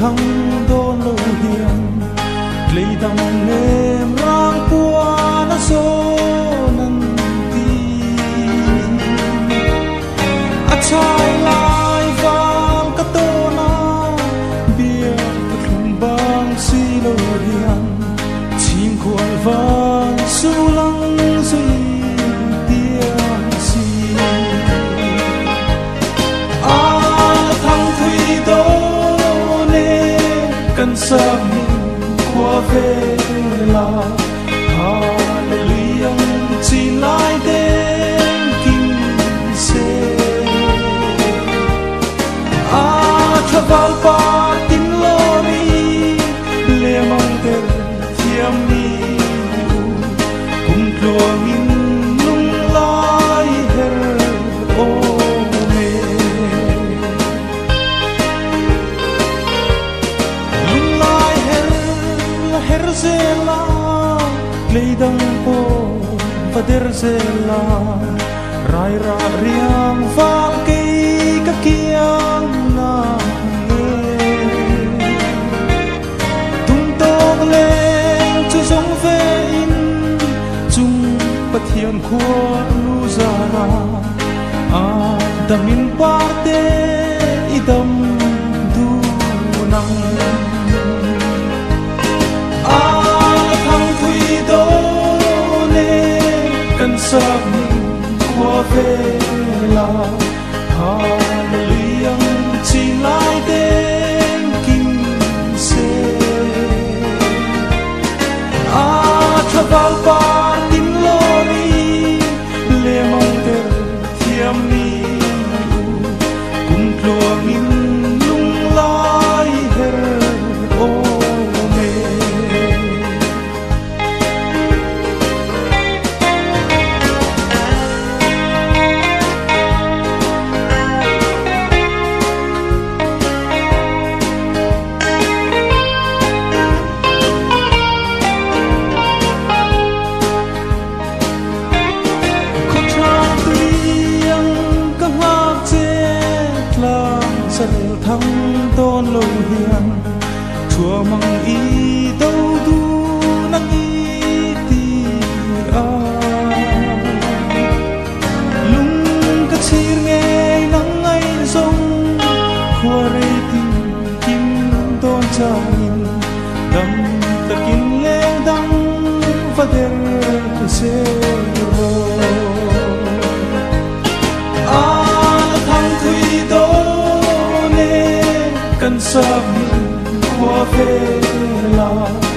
thăng đô lâu hiền lấy đam nêm rang qua nó số năn ti a chai lai vang ka to na bia ka thum bang si lo hiền chim khuan vang su lăng suy tiếng si a thăng thủy đô nê cần sắp qua về là Hallelujah chỉ lại đến kinh se cho vào ba tin lo mi le mong ter thiam mi cùng luồng in lung lai her o me lung lai her zela leidang po vader zela rai ra riang vang kei ka kiang na nge tung tog leng chu zong ve in chung pathian khua lu zara a damin parte idam du nang sắp qua về là Hallelujah chỉ lại đến kinh se cho vào ba tin lo đi le mong ter thiam mi cùng luồng in lung lai her o me thăng tôn lâu hiền chùa mong ý đâu du nắng ý ti a lung cả chi nghe nắng ngày rong khua rây tim kim tôn chàng đâm ta kín lên đắng và đer se thăng thủy đô cần sắp qua về là